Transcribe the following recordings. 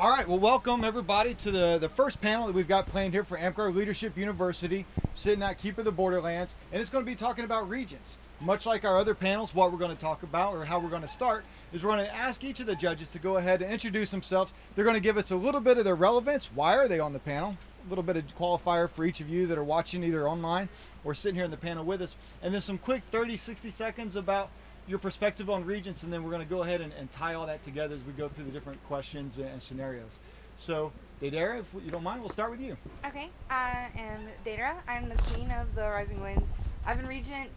All right, well, welcome everybody to the first panel that we've got planned here for Amtgard Leadership University, sitting at Keep of the Borderlands, and it's going to be talking about regents. Much like our other panels, what we're going to talk about, or how we're going to start, is we're going to ask each of the judges to go ahead and introduce themselves. They're going to give us a little bit of their relevance. Why are they on the panel? A little bit of qualifier for each of you that are watching either online or sitting here in the panel with us. And then some quick 30, 60 seconds about your perspective on regents, and then we're going to go ahead and tie all that together as we go through the different questions and scenarios. So, Daedera, if you don't mind, we'll start with you. Okay, I am Daedera. I'm the queen of the Rising Winds. I've been regent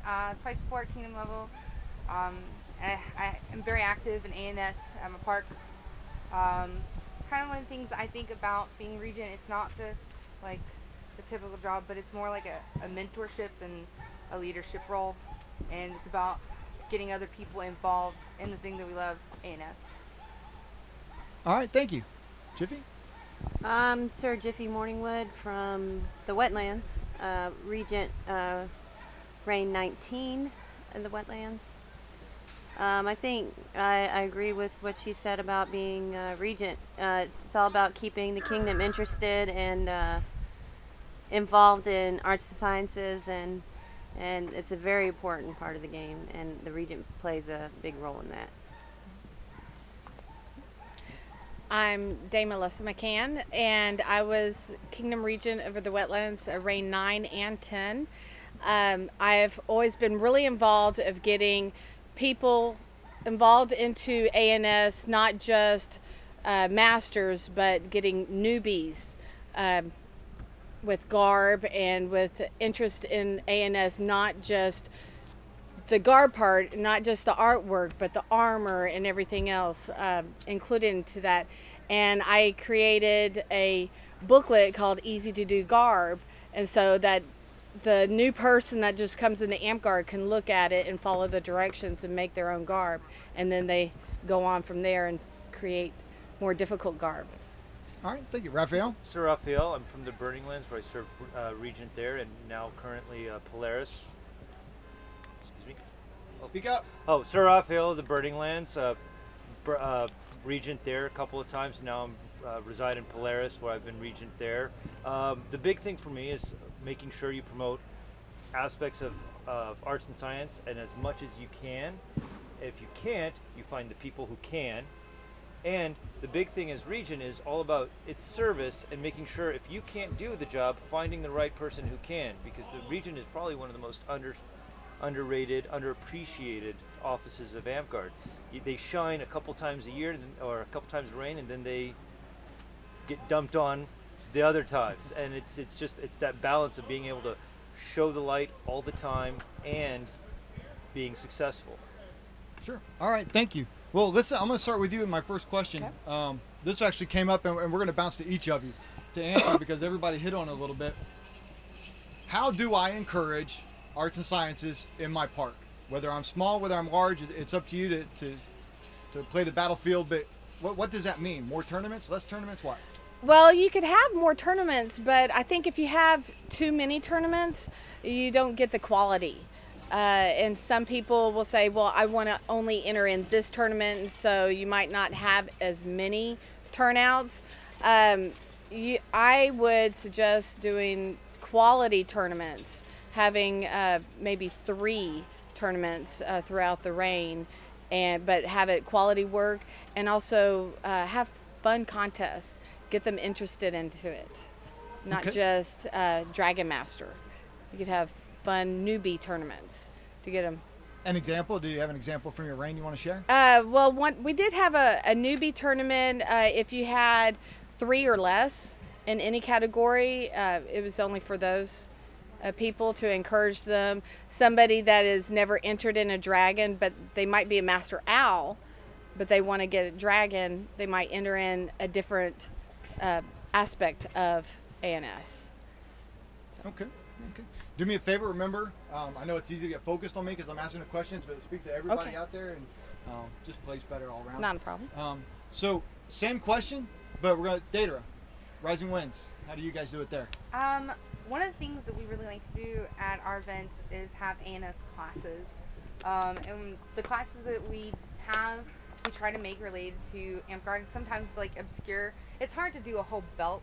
twice before at kingdom level. I am very active in ANS. I'm a park. Kind of one of the things I think about being regent, it's not just like the typical job, but it's more like a mentorship and a leadership role. And it's about getting other people involved in the thing that we love, ANS. All right, thank you. Jiffee? Sir Jiffee Mourningwood from the Wetlands, Regent Reign 19 in the Wetlands. I think I agree with what she said about being Regent. It's all about keeping the kingdom interested and involved in arts and sciences, and it's a very important part of the game, and the Regent plays a big role in that. I'm Dame Elissa Mackan, and I was Kingdom Regent over the Wetlands, Reign 9 and 10. I've always been really involved of getting people involved into ANS, not just masters, but getting newbies with garb and with interest in ANS, not just the garb part, not just the artwork, but the armor and everything else included into that. And I created a booklet called Easy to Do Garb, and so that the new person that just comes into Amtgard can look at it and follow the directions and make their own garb, and then they go on from there and create more difficult garb. All right, thank you. Raphael? Sir Raphael, I'm from the Burning Lands, where I serve Regent there, and now currently Polaris. Excuse me. Speak up. Oh, Sir Raphael of the Burning Lands, Regent there a couple of times. Now I'm reside in Polaris, where I've been Regent there. The big thing for me is making sure you promote aspects of arts and science, and as much as you can. If you can't, you find the people who can. And the big thing as Regent is all about its service and making sure if you can't do the job, finding the right person who can, because the Regent is probably one of the most underrated, underappreciated offices of Amtgard. They shine a couple times a year, or a couple times a reign, and then they get dumped on the other times. And it's that balance of being able to show the light all the time and being successful. Sure. All right, thank you. Well, listen, I'm going to start with you in my first question. Okay. This actually came up, and we're going to bounce to each of you to answer because everybody hit on it a little bit. How do I encourage arts and sciences in my park? Whether I'm small, whether I'm large, it's up to you to play the battlefield. But what does that mean? More tournaments, less tournaments, what? Well, you could have more tournaments, but I think if you have too many tournaments, you don't get the quality. And some people will say, well, I want to only enter in this tournament, and so you might not have as many turnouts. I would suggest doing quality tournaments, having maybe 3 tournaments throughout the reign, but have it quality work, and also have fun contests. Get them interested into it, not just Dragon Master. You could have fun newbie tournaments to get them. An example? Do you have an example from your reign you want to share? Well, we did have a newbie tournament. If you had 3 or less in any category, it was only for those people to encourage them. Somebody that is never entered in a dragon, but they might be a master owl, but they want to get a dragon, they might enter in a different aspect of ANS. So. Okay. Do me a favor, remember, I know it's easy to get focused on me because I'm asking the questions, but speak to everybody out there and just plays better all around. Not a problem. So, same question, but we're going to, Daedera, Rising Winds, how do you guys do it there? One of the things that we really like to do at our events is have ANS classes. And the classes that we have we try to make related to Amtgard, and sometimes like obscure. It's hard to do a whole belt,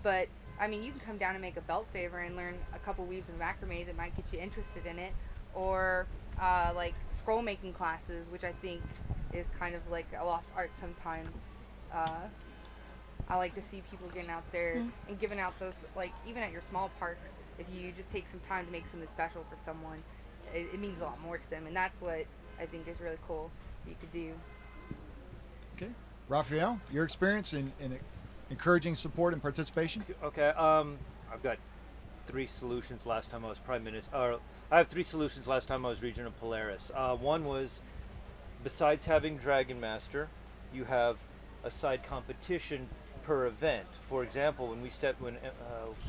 but I mean, you can come down and make a belt favor and learn a couple weaves of macrame that might get you interested in it, or like scroll making classes, which I think is kind of like a lost art sometimes. I like to see people getting out there and giving out those, like, even at your small parks, if you just take some time to make something special for someone, it means a lot more to them, and that's what I think is really cool that you could do. Okay. Raphael, your experience in encouraging support and participation? Okay, I've got 3 solutions last time I was Prime Minister. I have 3 solutions last time I was Regent of Polaris. One was, besides having Dragon Master, you have a side competition per event. For example, when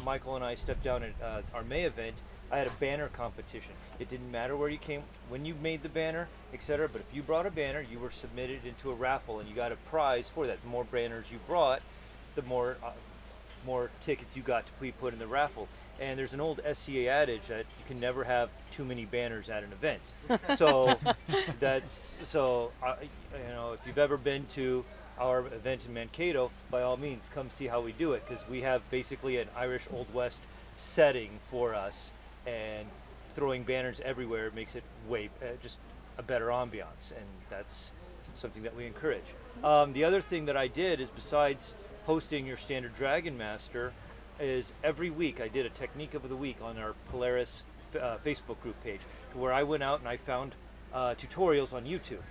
Michael and I stepped down at our May event, I had a banner competition. It didn't matter where you came, when you made the banner, etc. But if you brought a banner, you were submitted into a raffle, and you got a prize for that. The more banners you brought, the more tickets you got to be put in the raffle. And there's an old SCA adage that you can never have too many banners at an event. So you know, if you've ever been to our event in Mankato, by all means, come see how we do it, because we have basically an Irish Old West setting for us, and throwing banners everywhere makes it way just a better ambiance, and that's something that we encourage. The other thing that I did is, besides hosting your standard Dragon Master, is every week I did a technique of the week on our Polaris Facebook group page, where I went out and I found tutorials on YouTube.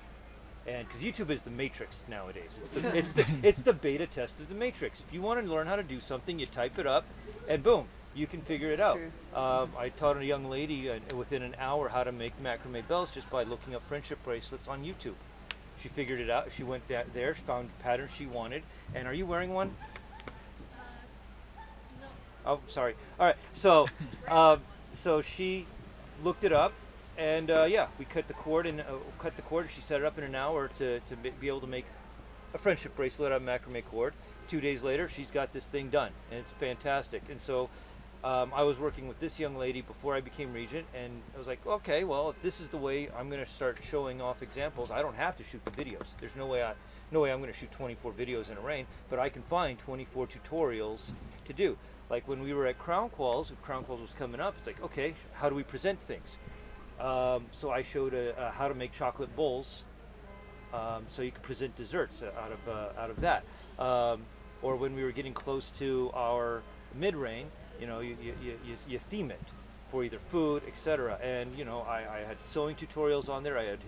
And because YouTube is the matrix nowadays, it's the beta test of the matrix. If you want to learn how to do something, you type it up, and boom, you can figure it out. I taught a young lady within an hour how to make macrame belts just by looking up friendship bracelets on YouTube. She figured it out. She went there, found patterns she wanted. And are you wearing one? No. Oh, sorry. All right. So, so she looked it up. And yeah, we cut the cord, and she set it up in an hour to be able to make a friendship bracelet out of macrame cord. 2 days later, she's got this thing done, and it's fantastic. And so I was working with this young lady before I became Regent, and I was like, okay, well, if this is the way I'm going to start showing off examples, I don't have to shoot the videos. There's no way I'm going to shoot 24 videos in a rain, but I can find 24 tutorials to do. Like when we were at Crown Qualls, was coming up, it's like, okay, how do we present things? So I showed how to make chocolate bowls, so you could present desserts out of that. Or when we were getting close to our mid-reign, you know, you theme it for either food, etc. And you know, I had sewing tutorials on there. I had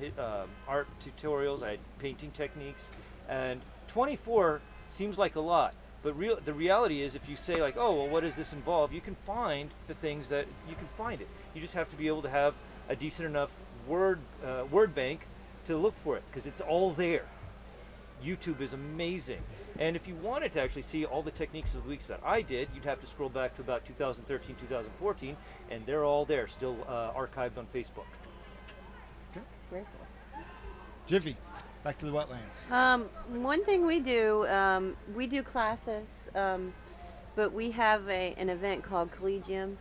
art tutorials. I had painting techniques. And 24 seems like a lot, but the reality is, if you say like, oh well, what does this involve? You can find the things that you can find it. You just have to be able to have a decent enough word bank to look for it, because it's all there. YouTube is amazing. And if you wanted to actually see all the techniques of the weeks that I did, you'd have to scroll back to about 2013, 2014, and they're all there, still archived on Facebook. Okay. Very cool. Jiffee, back to the wetlands. One thing we do classes, but we have an event called Collegium,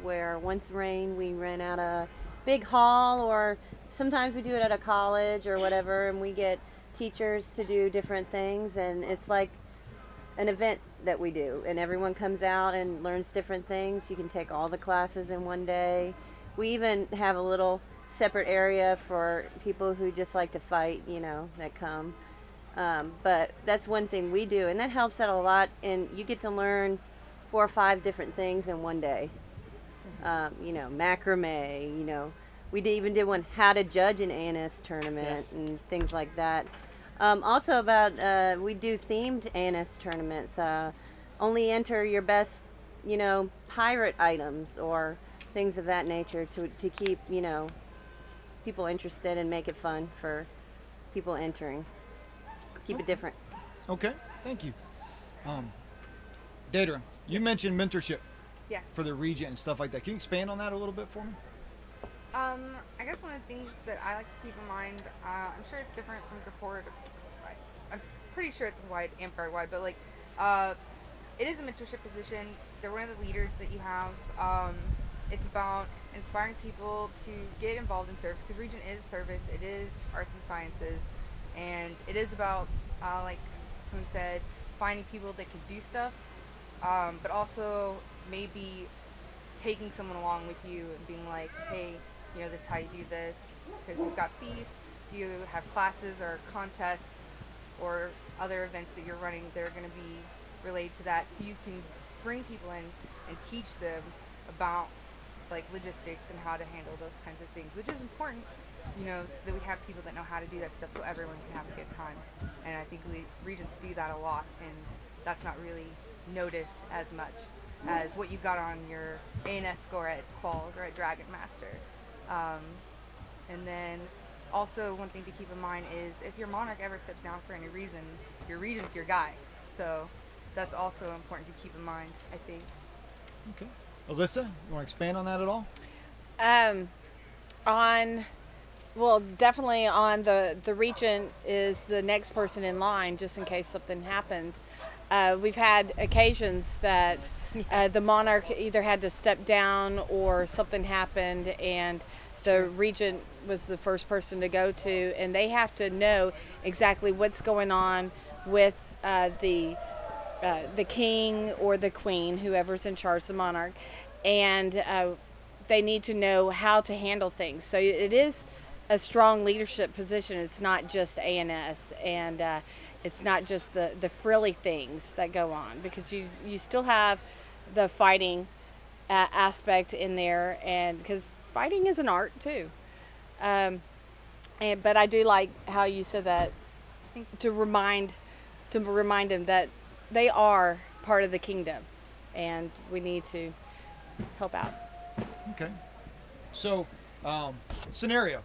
where once rain we rent out a big hall, or sometimes we do it at a college or whatever, and we get teachers to do different things, and it's like an event that we do, and everyone comes out and learns different things. You can take all the classes in one day. We even have a little separate area for people who just like to fight, you know, that come. But that's one thing we do, and that helps out a lot, and you get to learn 4 or 5 different things in one day. You know, macrame, you know, we even did one, how to judge an ANS tournament, yes, and things like that. Also about, we do themed ANS tournaments. Only enter your best, you know, pirate items or things of that nature to keep, you know, people interested and make it fun for people entering. Keep it different. Okay, thank you. Daedera, you mentioned mentorship. Yeah. For the Regent and stuff like that. Can you expand on that a little bit for me? I guess one of the things that I like to keep in mind, I'm sure it's different from support. I'm pretty sure it's Amtgard wide, but like, it is a mentorship position. They're one of the leaders that you have. It's about inspiring people to get involved in service, because Regent is service. It is arts and sciences. And it is about, like someone said, finding people that can do stuff, but also maybe taking someone along with you and being like, hey, this is how you do this, because you've got fees, you have classes or contests or other events that you're running that are going to be related to that, so you can bring people in and teach them about like logistics and how to handle those kinds of things, which is important, that we have people that know how to do that stuff so everyone can have a good time. And I think regents do that a lot, and that's not really noticed as much as what you got on your ANS score at Quals or at Dragon Master. And then also one thing to keep in mind is if your monarch ever steps down for any reason, your regent's your guy. So that's also important to keep in mind, I think. Okay. Elissa, you want to expand on that at all? Definitely on the regent is the next person in line, just in case something happens. We've had occasions that the monarch either had to step down or something happened, and the regent was the first person to go to, and they have to know exactly what's going on with the king or the queen, whoever's in charge, the monarch, and they need to know how to handle things. So it is a strong leadership position. It's not just ANS, and it's not just the frilly things that go on, because you still have the fighting aspect in there, and because fighting is an art too. But I do like how you said that, to remind them that they are part of the kingdom, and we need to help out. Okay. So, scenario,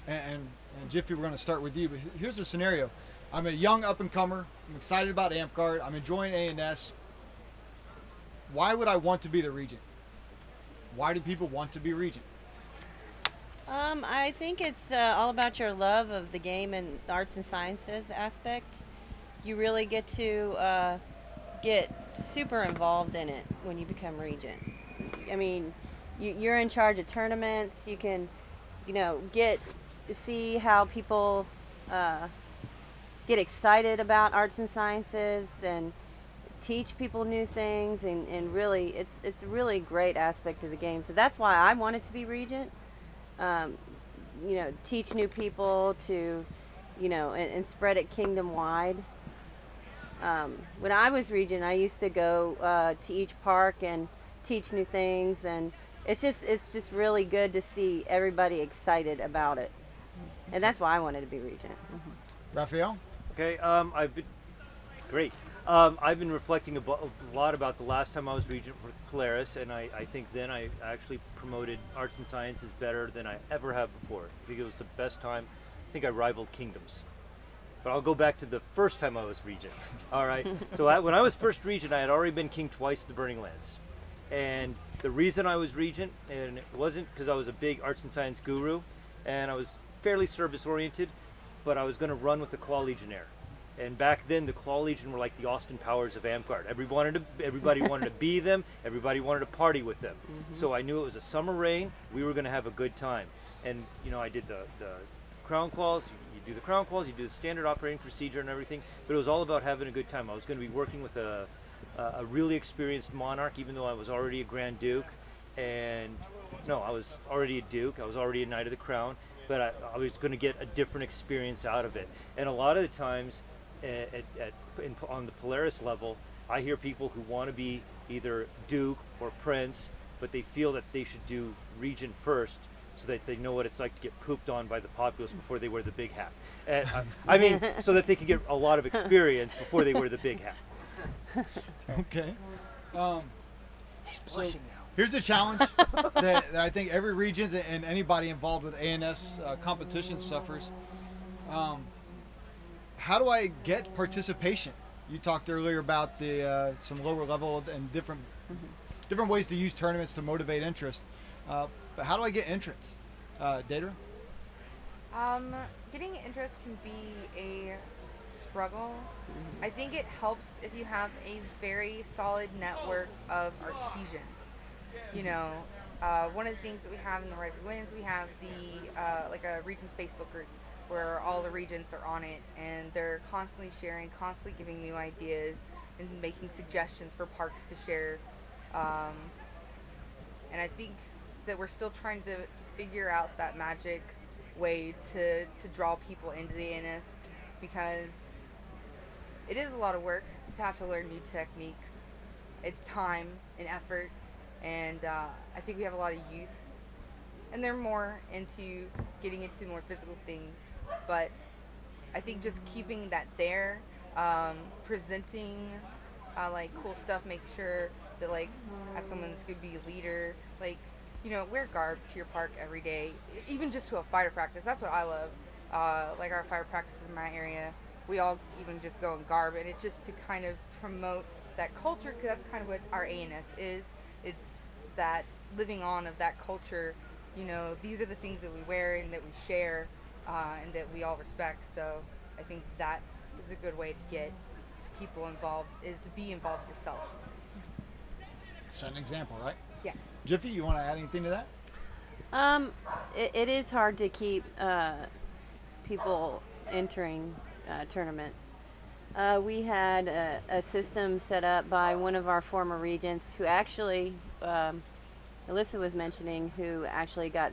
and Jiffy, we're going to start with you. But here's the scenario: I'm a young up and comer. I'm excited about Amtgard. I'm enjoying ANS. Why would I want to be the regent? Why do people want to be regent? I think it's all about your love of the game and the arts and sciences aspect. You really get to get super involved in it when you become regent. I mean, you're in charge of tournaments. You can, get to see how people get excited about arts and sciences and teach people new things, and really it's a really great aspect of the game. So that's why I wanted to be regent. Teach new people to, and spread it kingdom wide. When I was regent, I used to go to each park and teach new things, and it's just really good to see everybody excited about it, and that's why I wanted to be regent. Raphael? Okay, I've been great. I've been reflecting a lot about the last time I was regent for Polaris, and I think then I actually promoted arts and sciences better than I ever have before. I think it was the best time. I think I rivaled kingdoms. But I'll go back to the first time I was regent. All right. So when I was first regent, I had already been king twice of the Burning Lands. And the reason I was regent, and it wasn't because I was a big arts and science guru, and I was fairly service oriented, but I was going to run with the Claw Legionnaire. And back then, the Claw Legion were like the Austin Powers of Amtgard. Everybody wanted to be them. Everybody wanted to party with them. So I knew it was a summer reign. We were going to have a good time. And I did the crown quals. You do the crown quals. You do the standard operating procedure and everything. But it was all about having a good time. I was going to be working with a really experienced monarch, even though I was already a Grand Duke. And no, I was already a Duke. I was already a Knight of the Crown. But I was going to get a different experience out of it. And a lot of the times, on the Polaris level, I hear people who want to be either Duke or Prince, but they feel that they should do Regent first, so that they know what it's like to get pooped on by the populace before they wear the big hat. And, so that they can get a lot of experience before they wear the big hat. Okay. He's blushing now. Here's a challenge that I think every regent and anybody involved with ANS competition suffers. How do I get participation? You talked earlier about the some lower level and different ways to use tournaments to motivate interest. But how do I get entrance? Daedera? Getting interest can be a struggle. I think it helps if you have a very solid network of artesians. One of the things that we have in the Rising Winds, we have the like a Regent's Facebook group, where all the regents are on it, and they're constantly sharing, constantly giving new ideas, and making suggestions for parks to share. And I think that we're still trying to figure out that magic way to draw people into the ANS, because it is a lot of work to have to learn new techniques. It's time and effort, and I think we have a lot of youth, and they're more into getting into more physical things, but I think just keeping that there, presenting like cool stuff, make sure that like as someone that's gonna be a leader, like, you know, wear garb to your park every day, even just to a fighter practice. That's what I love. Like our fighter practices in my area, we all even just go in garb, and it's just to kind of promote that culture, because that's kind of what our ANS is. It's that living on of that culture. You know, these are the things that we wear and that we share, and that we all respect. So I think that is a good way to get people involved, is to be involved yourself. Set an example, right? Yeah. Jiffy, you want to add anything to that? It is hard to keep people entering tournaments. We had a system set up by one of our former regents who actually, Elissa was mentioning, who actually got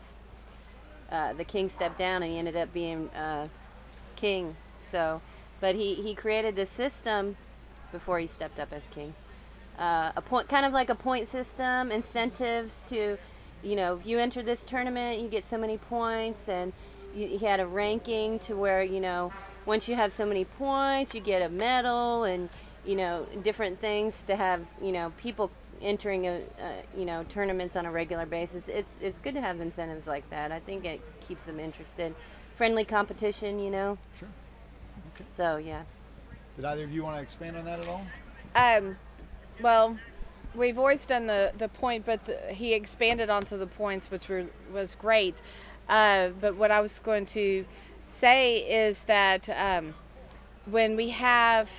the king stepped down and he ended up being king. So, but he created this system before he stepped up as king. A point, kind of like a point system, incentives to, you know, if you enter this tournament, you get so many points, and he had a ranking to where, you know, once you have so many points, you get a medal, and, you know, different things to have, you know, people entering you know, tournaments on a regular basis. It's good to have incentives like that. I think it keeps them interested. Friendly competition, you know. Sure. Okay. So yeah. Did either of you want to expand on that at all? Well, we've always done the point, but he expanded onto the points, which was great. But what I was going to say is that when we have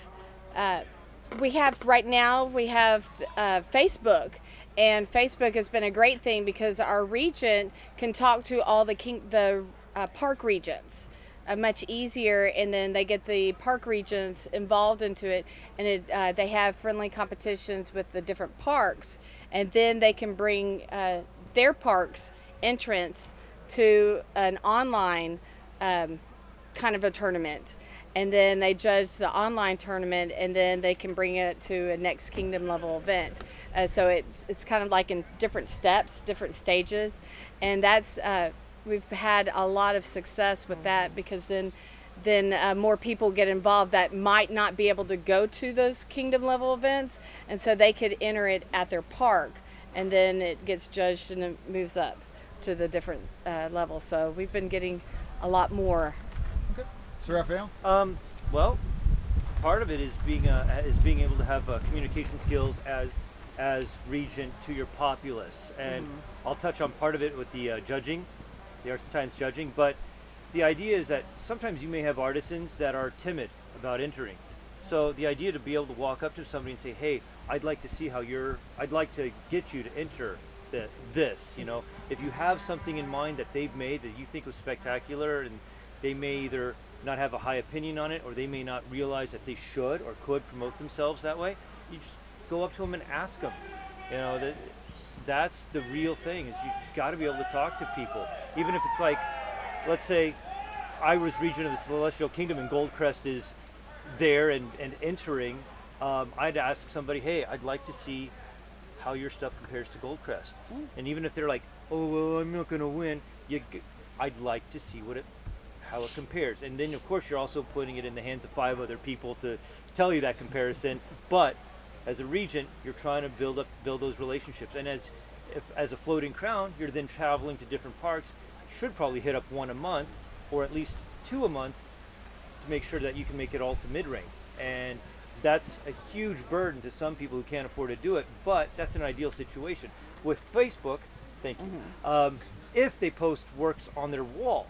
right now, we have Facebook, and Facebook has been a great thing because our regent can talk to all the park regents much easier, and then they get the park regents involved into it, and they have friendly competitions with the different parks, and then they can bring their parks entrants to an online kind of a tournament, and then they judge the online tournament, and then they can bring it to a next kingdom level event. So it's kind of like in different steps, different stages, and that's we've had a lot of success with that, because then more people get involved that might not be able to go to those kingdom level events, and so they could enter it at their park, and then it gets judged and it moves up to the different levels. So we've been getting a lot more. Okay. So Raphael? Well, part of it is being able to have communication skills as regent to your populace, and I'll touch on part of it with the judging, the arts and science judging. But the idea is that sometimes you may have artisans that are timid about entering. So the idea to be able to walk up to somebody and say, "Hey, I'd like to see how I'd like to get you to enter this." You know, if you have something in mind that they've made that you think was spectacular, and they may either not have a high opinion on it, or they may not realize that they should or could promote themselves that way, you just go up to them and ask them. You know, that's the real thing, is you got to be able to talk to people. Even if it's like, let's say I was regent of the Celestial Kingdom and Goldcrest is there and entering, I'd ask somebody, "Hey, I'd like to see how your stuff compares to Goldcrest." And even if they're like, "Oh, well, I'm not going to win," I'd like to see how it compares. And then of course you're also putting it in the hands of 5 other people to tell you that comparison. But as a regent, you're trying to build those relationships. And as a floating crown, you're then traveling to different parks. You should probably hit up 1 a month, or at least 2 a month, to make sure that you can make it all to mid-rank. And that's a huge burden to some people who can't afford to do it, but that's an ideal situation. With Facebook, thank you, if they post works on their wall,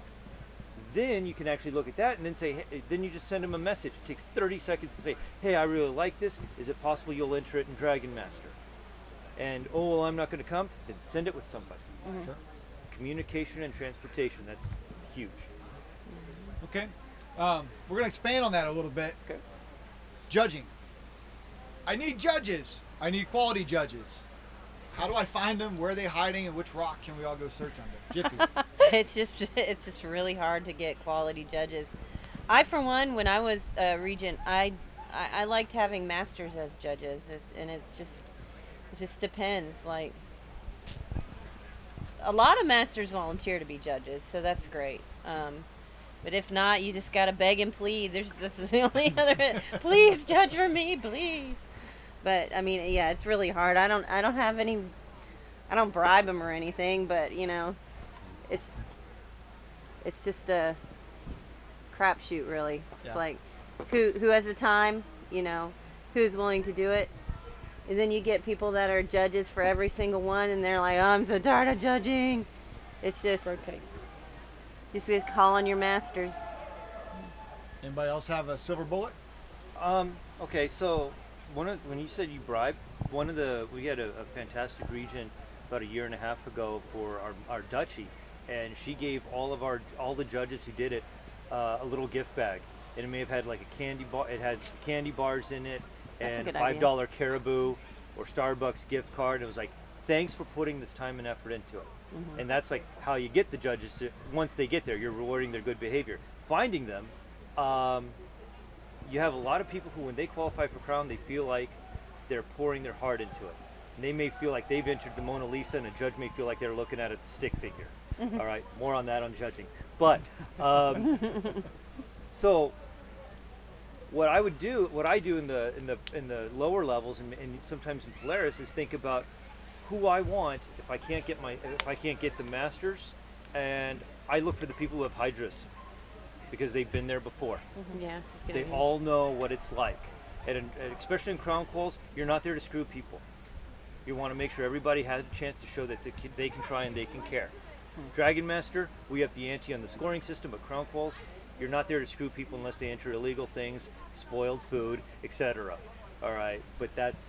then you can actually look at that and then say, hey, then you just send them a message. It takes 30 seconds to say, "Hey, I really like this. Is it possible you'll enter it in Dragon Master?" And, "Oh, well, I'm not going to come." Then send it with somebody. Sure. Communication and transportation, that's huge. Okay. We're going to expand on that a little bit. Okay. Judging. I need judges. I need quality judges. How do I find them? Where are they hiding? And which rock can we all go search under? Jiffy. It's just really hard to get quality judges. I, for one, when I was regent, I liked having masters as judges, and it just depends. Like, a lot of masters volunteer to be judges, so that's great. But if not, you just gotta beg and plead. This is the only other. Please judge for me, please. But I mean, yeah, it's really hard. I don't have any. I don't bribe them or anything, but you know, it's just a crapshoot, really. Yeah. It's like who has the time, you know, who's willing to do it, and then you get people that are judges for every single one, and they're like, oh, I'm so tired of judging. It's just Rotate. just call on your masters. Anybody else have a silver bullet? Okay, so when you said you bribe, we had a fantastic regent about a year and a half ago for our duchy, and she gave all the judges who did it a little gift bag, and it may have had like a candy bar. It had candy bars in it, That's a and good $5 Caribou or Starbucks gift card. It was like, thanks for putting this time and effort into it. Mm-hmm. And that's like how you get the judges to, once they get there, you're rewarding their good behavior. Finding them, you have a lot of people who, when they qualify for Crown, they feel like they're pouring their heart into it. And they may feel like they've entered the Mona Lisa, and a judge may feel like they're looking at a stick figure. All right, more on that on judging. But so what I do in the lower levels and sometimes in Polaris is think about who I want if I can't get the masters, and I look for the people who have hydras because they've been there before. Yeah, it's good They idea. all know what it's like, and especially in Crown Quals, you're not there to screw people. You want to make sure everybody has a chance to show that they can try and they can care. Dragon Master, we have the ante on the scoring system, but Crown Quals, you're not there to screw people unless they enter illegal things, spoiled food, etc. All right, but that's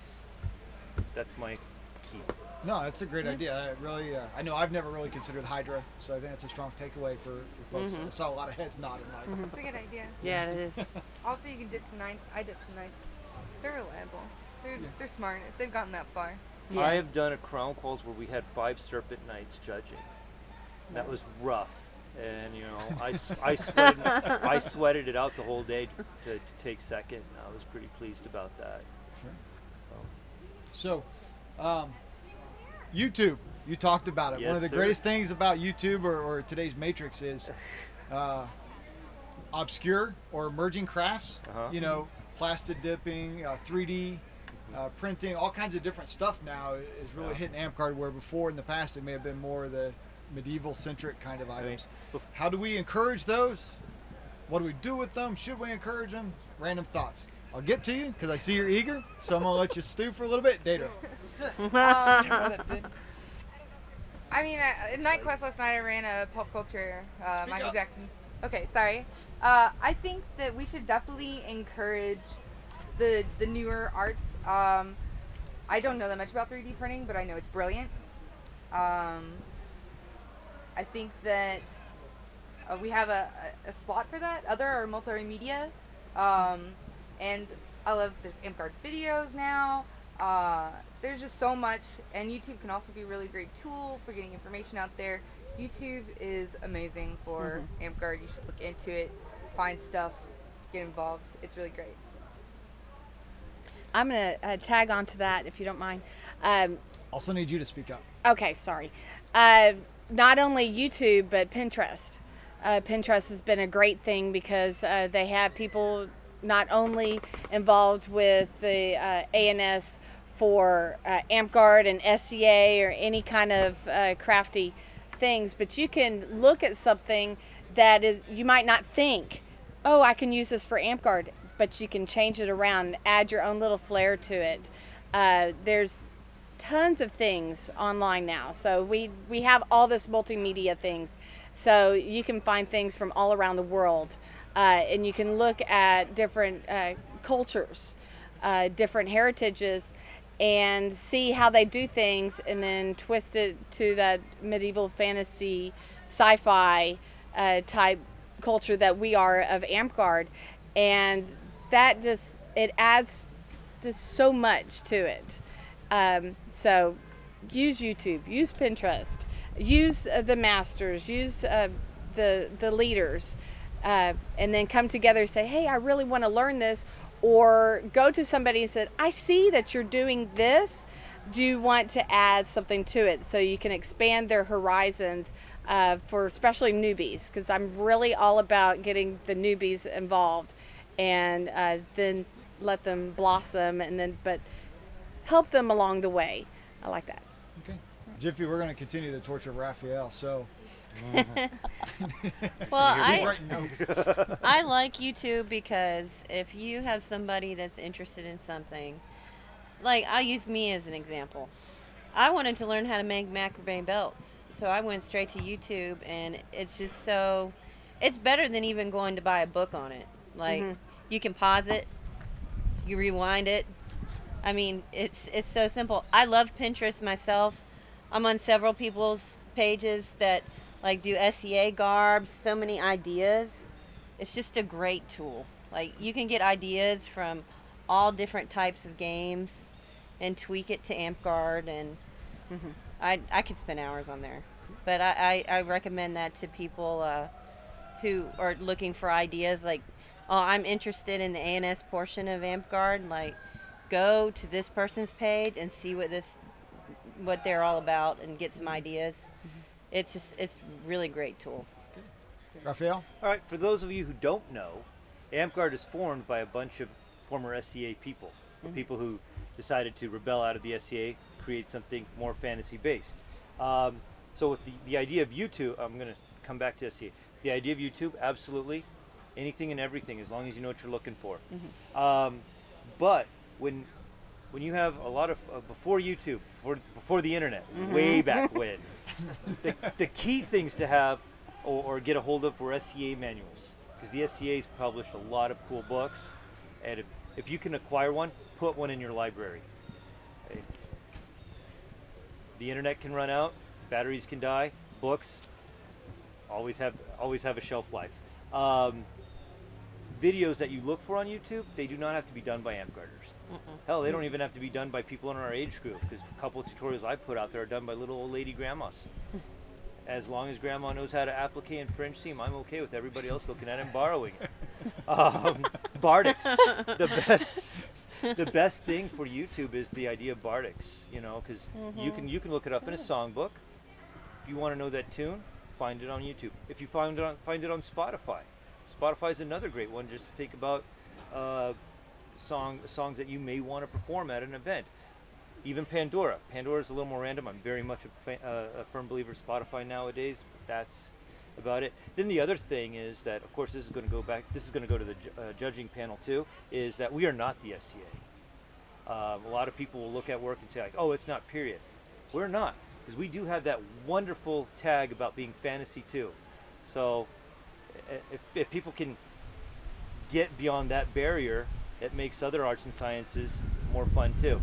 my key. No, that's a great idea. I really, I know I've never really considered Hydra, so I think that's a strong takeaway for folks. I saw a lot of heads nodding like. It's a good idea. Yeah, it is. Also, you can dip to ninth. I dip to ninth. They're reliable. They're smart. If they've gotten that far. Yeah. I have done a Crown Quals where we had 5 Serpent Knights judging. That was rough, and you know, I sweated it out the whole day to take second. And I was pretty pleased about that. So, YouTube, you talked about it. Yes, One of the sir. greatest things about YouTube or today's Matrix is obscure or emerging crafts. Uh-huh. You know, plastic dipping, 3D printing, all kinds of different stuff now is really hitting Amtgard, where before in the past it may have been more the medieval centric kind of items. How do we encourage those? What do we do with them? Should we encourage them? Random thoughts. I'll get to you because I see you're eager, so I'm gonna let you stew for a little bit. Daedera. I mean, at Night Quest last night, I ran a pop culture Michael up. Jackson. Okay, sorry. I think that we should definitely encourage the newer arts. I don't know that much about 3D printing, but I know it's brilliant. I think that we have a slot for that. Other are multimedia, and I love there's Amtgard videos now. There's just so much, and YouTube can also be a really great tool for getting information out there. YouTube is amazing for Amtgard. You should look into it, find stuff, get involved. It's really great. I'm going to tag on to that if you don't mind. Also need you to speak up. Okay, sorry. Not only YouTube, but Pinterest. Pinterest has been a great thing because they have people not only involved with the ANS for Amtgard and SCA or any kind of crafty things, but you can look at something that is you might not think, oh, I can use this for Amtgard, but you can change it around, add your own little flair to it. There's tons of things online now, so we have all this multimedia things, so you can find things from all around the world, and you can look at different cultures, different heritages, and see how they do things, and then twist it to that medieval fantasy, sci-fi type culture that we are of Amtgard, and that just it adds just so much to it. So use YouTube, use Pinterest, use the masters, use the leaders, and then come together and say, hey, I really want to learn this, or go to somebody and say, I see that you're doing this. Do you want to add something to it so you can expand their horizons for especially newbies? Because I'm really all about getting the newbies involved, and then let them blossom, and then but help them along the way. I like that. Okay. Jiffy, we're going to continue to torture Raphael, so. Well, He's writing notes. I like YouTube because if you have somebody that's interested in something, like I'll use me as an example. I wanted to learn how to make macrame belts, so I went straight to YouTube, and it's just so, it's better than even going to buy a book on it. Like you can pause it, you rewind it. I mean, it's so simple. I love Pinterest myself. I'm on several people's pages that like do SEA garbs, so many ideas. It's just a great tool. Like you can get ideas from all different types of games and tweak it to Amtgard, and I could spend hours on there. But I recommend that to people who are looking for ideas. Like, oh, I'm interested in the ANS portion of Amtgard. Like, go to this person's page and see what they're all about and get some ideas. It's really great tool. Raphael? All right, for those of you who don't know, Amtgard is formed by a bunch of former SCA people, people who decided to rebel out of the SCA, create something more fantasy-based. So with the idea of YouTube, I'm going to come back to SCA. The idea of YouTube, absolutely, anything and everything, as long as you know what you're looking for. But when you have a lot of before YouTube, before the internet, way back when, the key things to have or get a hold of were SCA manuals, because the SCA's published a lot of cool books, and if you can acquire one, put one in your library. Okay. The internet can run out, batteries can die, books always have a shelf life. Videos that you look for on YouTube, they do not have to be done by Amtgarders. Hell, they don't even have to be done by people in our age group, because a couple of tutorials I put out there are done by little old lady grandmas. As long as grandma knows how to applique and French seam, I'm okay with everybody else looking at it and borrowing it. Bardics, the best thing for YouTube is the idea of Bardics, because you can look it up in a songbook. If you want to know that tune, find it on YouTube. If you find it on Spotify. Spotify is another great one, just to think about songs that you may want to perform at an event. Even Pandora. Pandora is a little more random. I'm very much a firm believer of Spotify nowadays, but that's about it. Then the other thing is that, of course, this is going to go to the judging panel too, is that we are not the SCA. A lot of people will look at work and say, like, oh, it's not period. We're not, because we do have that wonderful tag about being fantasy too. So if people can get beyond that barrier, it makes other arts and sciences more fun too.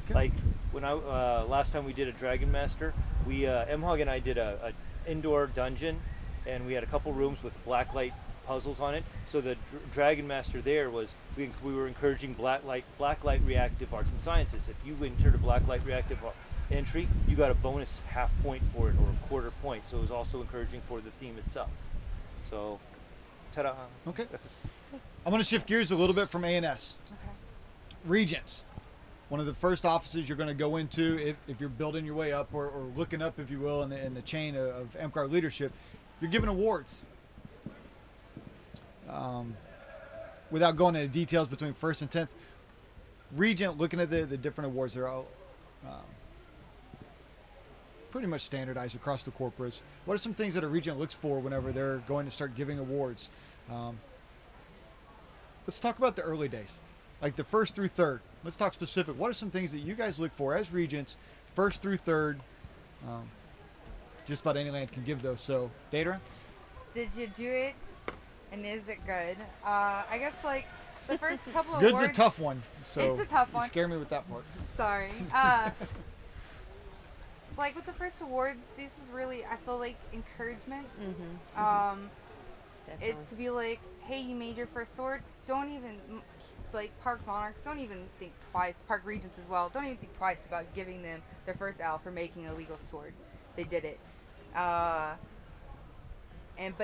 Okay. Like when last time we did a Dragon Master, MHOG and I did a indoor dungeon, and we had a couple rooms with blacklight puzzles on it. So the Dragon Master there was, we were encouraging blacklight reactive arts and sciences. If you entered a blacklight reactive entry, you got a bonus half point for it, or a quarter point. So it was also encouraging for the theme itself. So, ta-da. Okay. I'm going to shift gears a little bit from ANS. Okay. Regents. One of the first offices you're going to go into if you're building your way up or looking up, if you will, in the chain of Amtgard leadership. You're given awards. Without going into details between 1st and 10th, Regent, looking at the different awards, they're all pretty much standardized across the corporates. What are some things that a Regent looks for whenever they're going to start giving awards? Let's talk about the early days, like the 1st through 3rd. Let's talk specific. What are some things that you guys look for as Regents, 1st through 3rd? Just about any land can give those. So, Daedera? Did you do it, and is it good? I guess like the first couple of Good's awards. a tough one. So It's a tough one. You scare me with that part. Sorry. Like with the first awards, this is really, I feel like, encouragement. Definitely. it's to be like, hey, you made your first sword. Don't even like park monarchs. Don't even think twice. Park regents as well. Don't even think twice about giving them their first owl for making a legal sword. They did it. But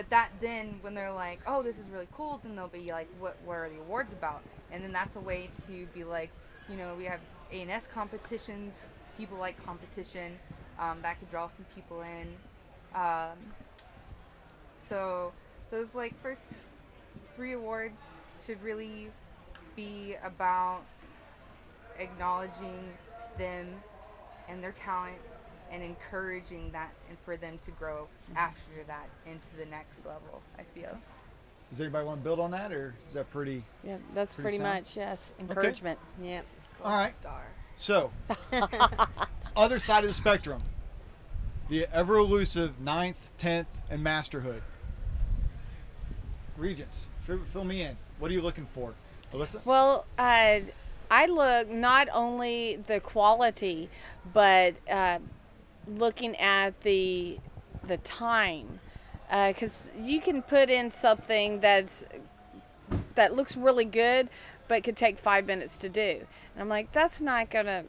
that then when they're like, oh, this is really cool, then they'll be like, what are the awards about? And then that's a way to be like, we have A&S competitions. People like competition. That could draw some people in. So those like first 3 awards should really be about acknowledging them and their talent and encouraging that and for them to grow after that into the next level, I feel. Does anybody want to build on that, or is that pretty? Yeah, that's Pretty pretty sound. much, yes. Encouragement. Yep. All right. Star. So, other side of the spectrum, the ever elusive 9th, 10th, and Masterhood. Regents, fill me in. What are you looking for, Elissa? Well, I look not only the quality, but looking at the time, because you can put in something that looks really good, but could take 5 minutes to do. And I'm like, that's not gonna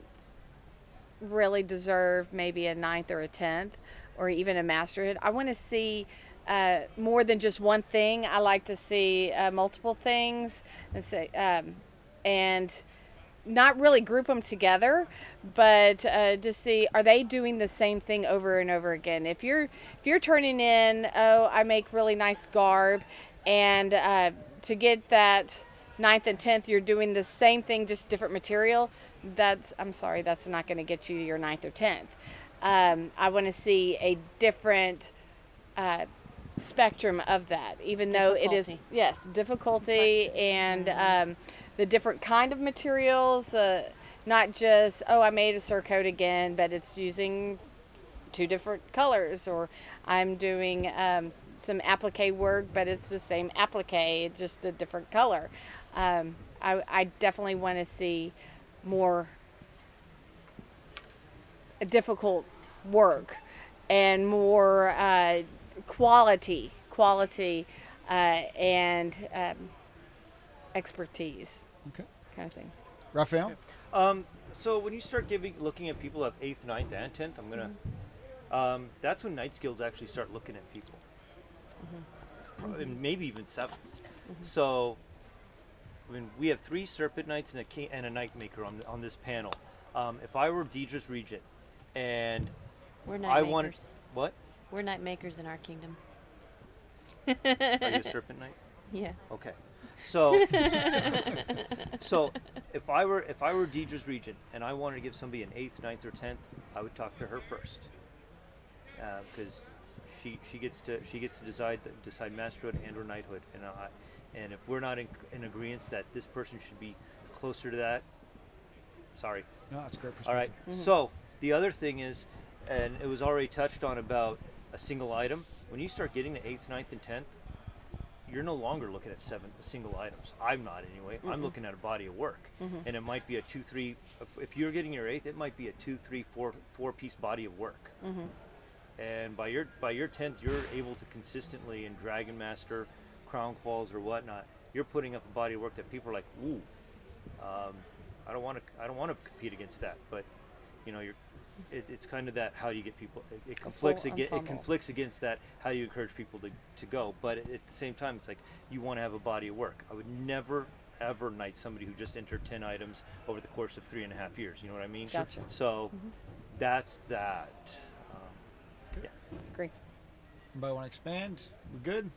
really deserve maybe a 9th or a 10th, or even a Masterhood. I want to see more than just one thing. I like to see multiple things and say, and not really group them together, but to see, are they doing the same thing over and over again? If you're turning in, oh, I make really nice garb, and to get that 9th and 10th, you're doing the same thing, just different material. I'm sorry, that's not going to get you your 9th or 10th. I want to see a different spectrum of that, even though it is, yes, difficulty and the different kind of materials, not just, oh, I made a surcoat again, but it's using 2 different colors, or I'm doing some applique work, but it's the same applique, just a different color. I definitely want to see more difficult work and more quality and expertise. Okay. Kind of thing. Raphael? So when you start looking at people at 8th, 9th, and 10th, I'm gonna. That's when Knights Guilds actually start looking at people, and maybe even 7th. So, I mean, we have 3 Serpent Knights and a King and a Night Maker on this panel. If I were Daedra's Regent, and We're I night wanted makers. what? We're night makers in our kingdom. Are you a Serpent Knight? Yeah. Okay. So, so if I were Daedra's Regent and I wanted to give somebody an 8th, 9th, or 10th, I would talk to her first, because she gets to decide Masterhood and or Knighthood, and if we're not in agreement that this person should be closer to that, sorry. No, that's a great perspective. All right. So the other thing is, and it was already touched on about a single item. When you start getting to 8th, 9th, and 10th, you're no longer looking at 7 single items. I'm not anyway. I'm looking at a body of work, and it might be a 2, 3. If you're getting your 8th, it might be a 2, 3, 4 piece body of work. And by your 10th, you're able to consistently in Dragon Master, Crown Quals, or whatnot. You're putting up a body of work that people are like, ooh, I don't want to compete against that. But it's kind of that, how do you get people, it conflicts against that, how do you encourage people to go. But at the same time, it's like, you want to have a body of work. I would never ever knight somebody who just entered 10 items over the course of 3.5 years, you know what I mean? Gotcha. So that's that. Yeah. Agree. Anybody want to expand? We good?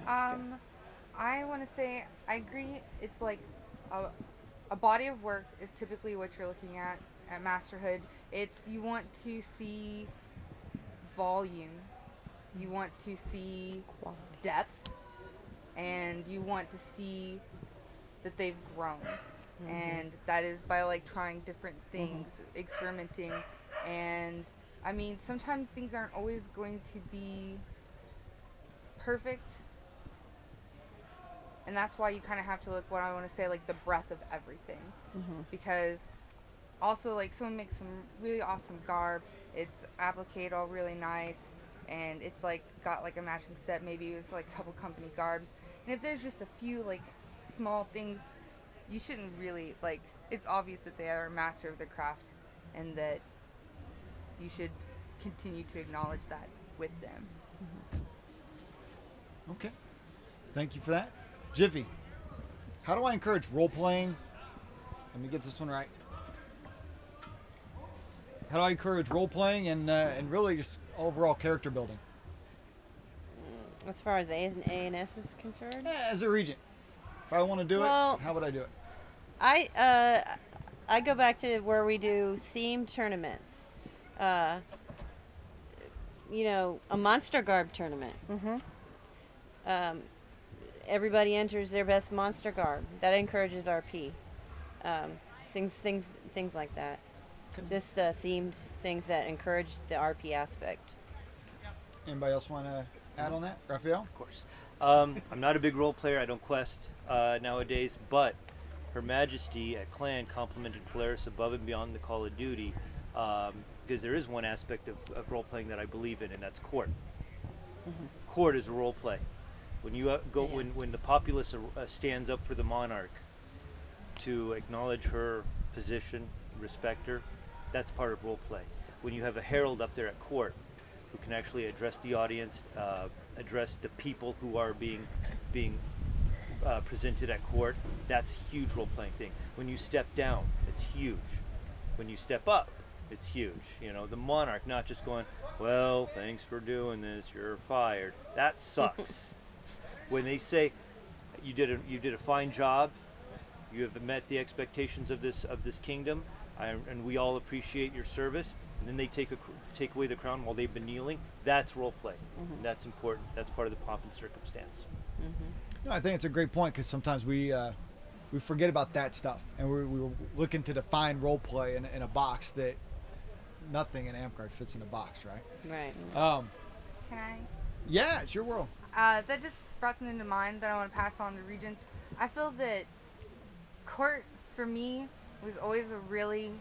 I want to say I agree. It's like a body of work is typically what you're looking at Masterhood. It's, you want to see volume, you want to see depth, and you want to see that they've grown. And that is by like trying different things, experimenting. And I mean, sometimes things aren't always going to be perfect, and that's why you kind of have to look, what I want to say, like the breadth of everything. Because also, like, someone makes some really awesome garb, it's appliqued all really nice, and it's like got like a matching set. Maybe it was like a couple company garbs, and if there's just a few like small things, you shouldn't really like. It's obvious that they are a master of their craft, and that you should continue to acknowledge that with them. Okay. Thank you for that. Jiffy, how do I encourage role playing? Let me get this one right. How do I encourage role playing and really just overall character building? As far as ANS is concerned, As a regent, if I want to do it, how would I do it? I go back to where we do themed tournaments. You know, a monster garb tournament. Everybody enters their best monster garb. That encourages RP. Things like that. Just themed things that encourage the RP aspect. Anybody else want to add on that? Raphael? Of course. I'm not a big role player. I don't quest nowadays, but Her Majesty at Clan complimented Polaris above and beyond the Call of Duty, because there is one aspect of role playing that I believe in, and that's court. Court is a role play. When you when the populace stands up for the monarch to acknowledge her position, respect her, that's part of role play. When you have a herald up there at court who can actually address the audience, address the people who are being presented at court, that's a huge role-playing thing. When you step down, it's huge. When you step up, it's huge. You know, the monarch not just going, well, thanks for doing this, you're fired. That sucks. When they say you did a fine job, you have met the expectations of this kingdom, and we all appreciate your service, and then they take away the crown while they've been kneeling, that's role play. And that's important. That's part of the pomp and circumstance. No, I think it's a great point, because sometimes we forget about that stuff, and we're looking to define role play in a box that nothing in Amtgard fits in a box, right? Right. Can I? Yeah, it's your world. That just brought something to mind that I want to pass on to Regents. I feel that court, for me, was always a really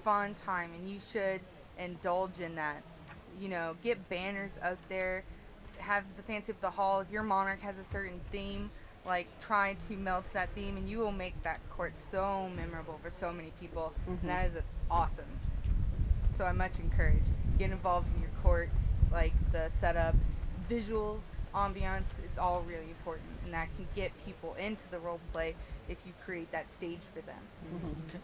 fun time, and you should indulge in that. You know, get banners up there, have the fancy of the hall. If your monarch has a certain theme, like try to meld to that theme, and you will make that court so memorable for so many people. And that is awesome. So I much encourage, get involved in your court, like the setup, visuals, ambiance, it's all really important, and that can get people into the role play if you create that stage for them. Okay.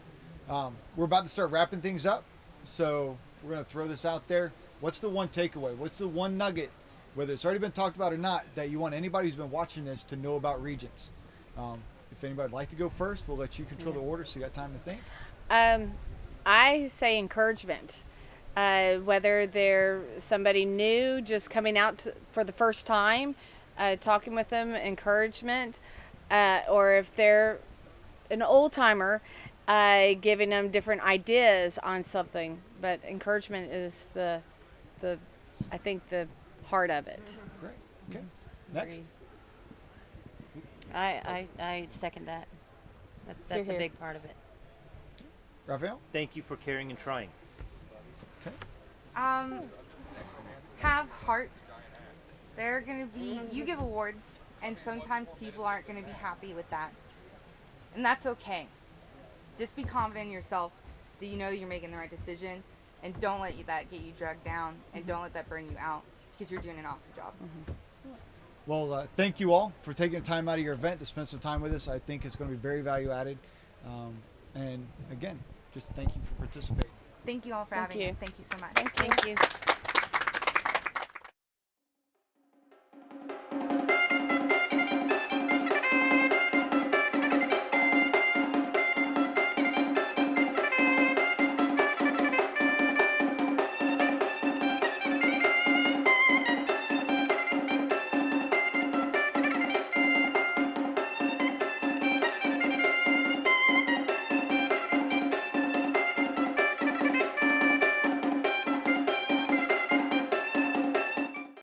We're about to start wrapping things up, so we're going to throw this out there. What's the one takeaway? What's the one nugget, whether it's already been talked about or not, that you want anybody who's been watching this to know about Regents? If anybody would like to go first, we'll let you control the order, so you got time to think. I say encouragement. Whether they're somebody new just coming out for the first time, talking with them, encouragement, or if they're an old timer, giving them different ideas on something. But encouragement is the I think the heart of it. Great. Okay. Next. I second that. That's a big part of it. Raphael? Thank you for caring and trying. Okay. Have heart. They're gonna be, you give awards, and sometimes people aren't gonna be happy with that, and that's okay. Just be confident in yourself that you know you're making the right decision, and don't let that get you dragged down, and don't let that burn you out, because you're doing an awesome job. Well, thank you all for taking the time out of your event to spend some time with us. I think it's going to be very value added. And again, just thank you for participating. Thank you all for having us. Thank you so much. Thank you.